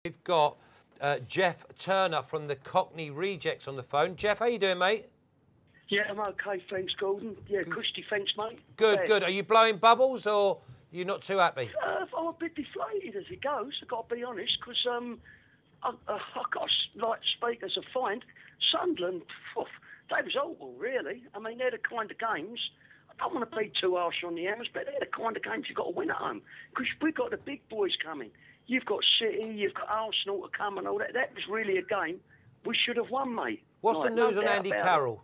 We've got Jeff Turner from the Cockney Rejects on the phone. Jeff, how you doing, mate? Yeah, I'm okay, thanks, Gordon. Yeah, cushy, thanks, mate. Good, good. Are you blowing bubbles or you're not too happy? I'm a bit deflated as it goes, I've got to be honest, because I got like speak as a find. Sunderland, they was awful, really. I mean, they're the kind of games, I don't want to be too harsh on the Hammers, but they're the kind of games you've got to win at home, because we've got the big boys coming. You've got City, you've got Arsenal to come and all that. That was really a game we should have won, mate. What's the news on Andy Carroll?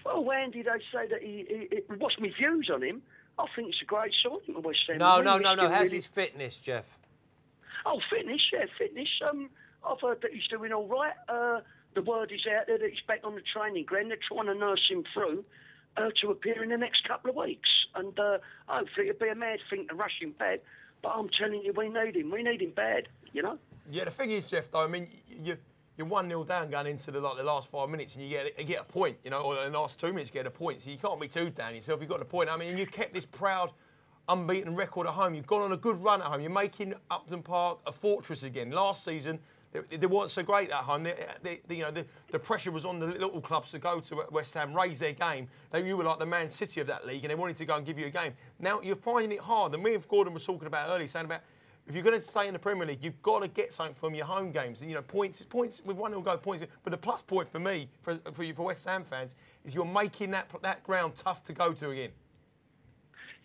Well, Andy, they say that what's my views on him? I think it's a great signing for West Ham. No. How's his fitness, Jeff? Oh, fitness, yeah, fitness. I've heard that he's doing all right. The word is out there that he's back on the training ground. They're trying to nurse him through to appear in the next couple of weeks. And hopefully it'll be a mad thing to rush him back. But I'm telling you, we need him. We need him bad, you know? Yeah, the thing is, Jeff, though, I mean, you're 1-0 down going into the last 5 minutes and you get a point, you know, or the last 2 minutes you get a point. So you can't be too down yourself. You've got a point. I mean, you kept this proud, unbeaten record at home. You've gone on a good run at home. You're making Upton Park a fortress again. Last season, they weren't so great at home. The pressure was on the little clubs to go to West Ham, raise their game. You were like the Man City of that league, and they wanted to go and give you a game. Now you're finding it hard. And me and Gordon were talking about earlier, saying about if you're going to stay in the Premier League, you've got to get something from your home games. And, you know, points with 1-0 go points. But the plus point for me, for West Ham fans, is you're making that ground tough to go to again.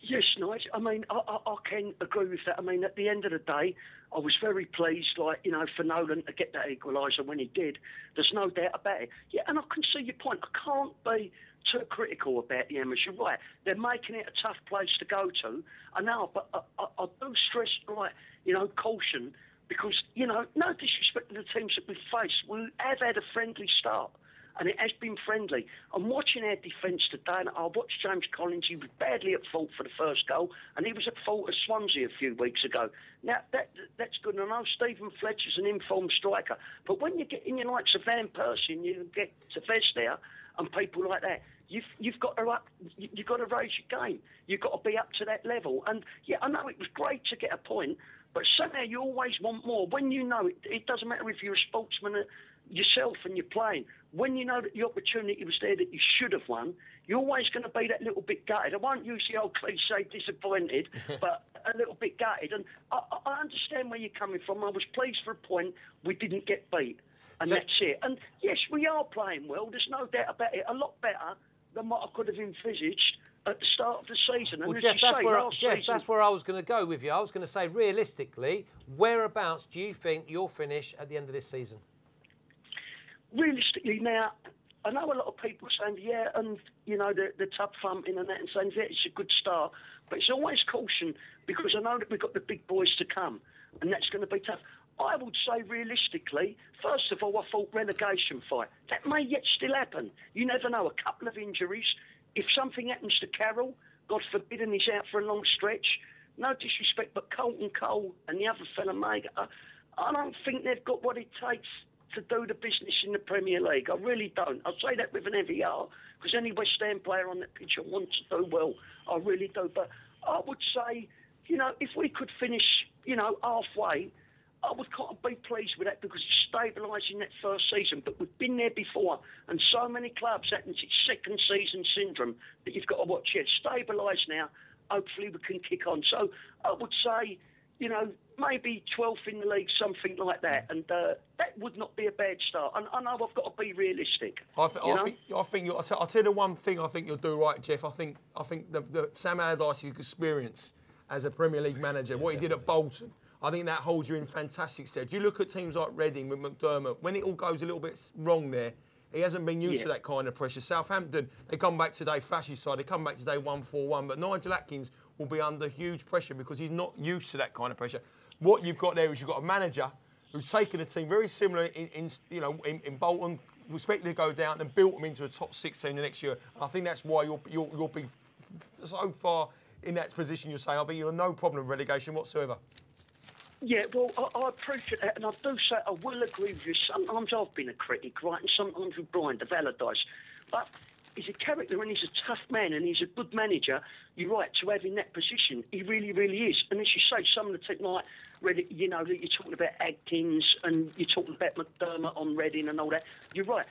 Yes, Nigel. I mean, I can agree with that. I mean, at the end of the day, I was very pleased, like, you know, for Nolan to get that equaliser when he did. There's no doubt about it. Yeah, and I can see your point. I can't be too critical about the Hammers. You're right. They're making it a tough place to go to. I know, but I do stress, like, you know, caution, because, you know, no disrespect to the teams that we face. We have had a friendly start. And it has been friendly. I'm watching our defence today, and I watched James Collins. He was badly at fault for the first goal, and he was at fault at Swansea a few weeks ago. Now, that's good. And I know Stephen Fletcher's an informed striker, but when you get in your likes of Van Persie and you get to Vest there and people like that, you've got to raise your game. You've got to be up to that level. And yeah, I know it was great to get a point, but somehow you always want more. When you know it doesn't matter if you're a sportsman yourself and you're playing. When you know that the opportunity was there that you should have won, you're always going to be that little bit gutted. I won't use the old cliche disappointed, but a little bit gutted. And I understand where you're coming from. I was pleased for a point we didn't get beat, and that's it. And yes, we are playing well. There's no doubt about it. A lot better than what I could have envisaged at the start of the season. And well, Jeff, that's where I was going to go with you. I was going to say, realistically, whereabouts do you think you'll finish at the end of this season? Realistically, now, I know a lot of people are saying, yeah, and, you know, the tub thumping and that, and saying, yeah, it's a good start. But it's always caution, because I know that we've got the big boys to come, and that's going to be tough. I would say, realistically, first of all, I thought relegation fight. That may yet still happen. You never know. A couple of injuries. If something happens to Carroll, God forbid, and he's out for a long stretch, no disrespect, but Colton Cole and the other fella, mate, I don't think they've got what it takes to do the business in the Premier League. I really don't. I say that with an heavy heart, because any West Ham player on that pitch wants to do well. I really do. But I would say, you know, if we could finish, you know, halfway, I would kind of be pleased with that, because it's stabilising that first season. But we've been there before, and so many clubs happens. It's second season syndrome that you've got to watch. It's stabilised now. Hopefully we can kick on. So I would say, you know, maybe 12th in the league, something like that, and that would not be a bad start. And I know I've got to be realistic. I'll tell you the one thing I think you'll do right, Jeff. I think the Sam Allardyce's experience as a Premier League manager, what he did at Bolton, I think that holds you in fantastic stead. You look at teams like Reading with McDermott, when it all goes a little bit wrong there, he hasn't been used to that kind of pressure. Southampton, they come back today, Flash's side, they come back today 1-4-1, but Nigel Atkins will be under huge pressure because he's not used to that kind of pressure. What you've got there is you've got a manager who's taken a team very similar in Bolton, expected to go down and built them into a top 6 team the next year. I think that's why you'll be so far in that position. You're saying, I think you're no problem with relegation whatsoever. Yeah, well, I appreciate that, and I do say I will agree with you. Sometimes I've been a critic, right, and sometimes with Brian of Allardyce. But he's a character and he's a tough man and he's a good manager. You're right, to have in that position. He really, really is. And as you say, some of the tech, like Reading, you know, that you're talking about Adkins and you're talking about McDermott on Reading and all that. You're right.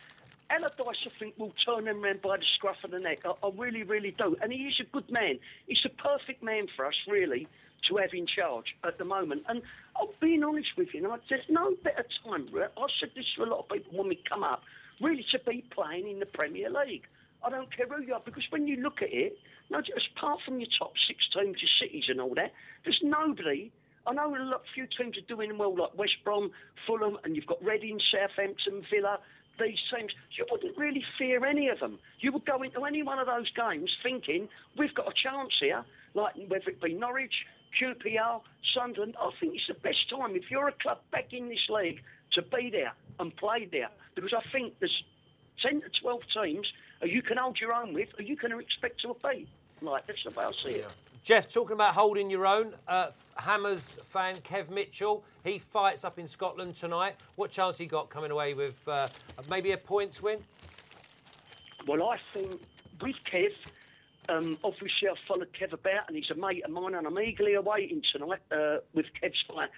Allardyce, I think, will turn them round by the scruff of the neck. I really, really do. And he is a good man. He's a perfect man for us, really, to have in charge at the moment. And I'm being honest with you, there's no better time. I said this to a lot of people when we come up, really to be playing in the Premier League. I don't care who you are, because when you look at it, just apart from your top 6 teams, your cities and all that, there's nobody. I know a few teams are doing well, like West Brom, Fulham, and you've got Reading, Southampton, Villa, these teams. You wouldn't really fear any of them. You would go into any one of those games thinking, we've got a chance here, like whether it be Norwich, QPR, Sunderland. I think it's the best time, if you're a club back in this league, to be there and play there. Because I think there's 10 to 12 teams who you can hold your own with, or you can expect to beat. Like, that's the way I see it. Jeff, talking about holding your own, Hammers fan Kev Mitchell, he fights up in Scotland tonight. What chance he got coming away with maybe a points win? Well, I think with Kev, obviously I've followed Kev about and he's a mate of mine and I'm eagerly awaiting tonight with Kev's fight.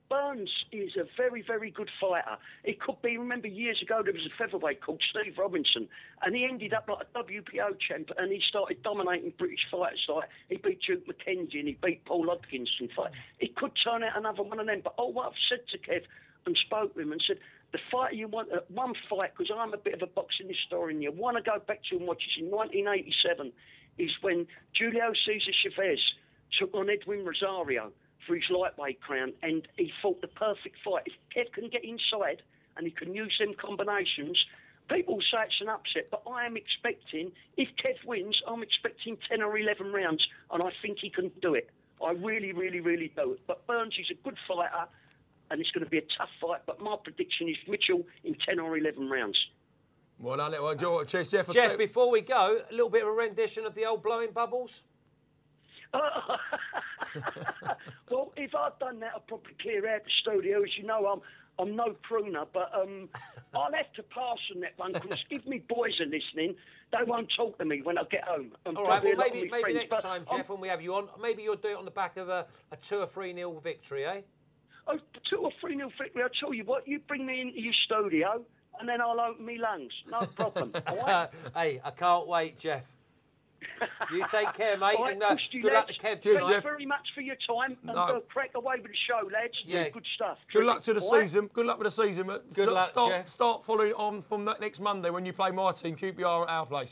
Burns is a very, very good fighter. It could be, remember years ago there was a featherweight called Steve Robinson and he ended up like a WPO champ and he started dominating British fighters. Like he beat Duke McKenzie and he beat Paul Hodgkinson. It could turn out another one of them. But what I've said to Kev and spoke with him and said, the fight you want, one fight, because I'm a bit of a boxing historian, you want to go back to and watch this in 1987, is when Julio Cesar Chavez took on Edwin Rosario for his lightweight crown, and he fought the perfect fight. If Kev can get inside and he can use them combinations, people say it's an upset, but I am expecting, if Kev wins, I'm expecting 10 or 11 rounds, and I think he can do it. I really, really, really do. But Burns is a good fighter, and it's going to be a tough fight, but my prediction is Mitchell in 10 or 11 rounds. Well done. Well, cheers, Jeff. Jeff, before we go, a little bit of a rendition of the old Blowing Bubbles. Well, if I'd done that, I'd probably clear out the studio. As you know, I'm no crooner, but I'll have to pass on that one, because if me boys are listening, they won't talk to me when I get home. All right, well, maybe next time, Jeff, when we have you on, maybe you'll do it on the back of a 2 or 3-0 victory, eh? Oh, 2 or 3-0 victory. I'll tell you what, you bring me into your studio, and then I'll open me lungs. No problem. All right? Hey, I can't wait, Jeff. You take care, mate, right, and good luck to Kev tonight. Thank you very much for your time, and crack away with the show, lads. Yeah, good stuff. Good luck to the season. Good luck with the season. Good luck, Jeff. Start following on from that next Monday when you play my team, QPR, at our place.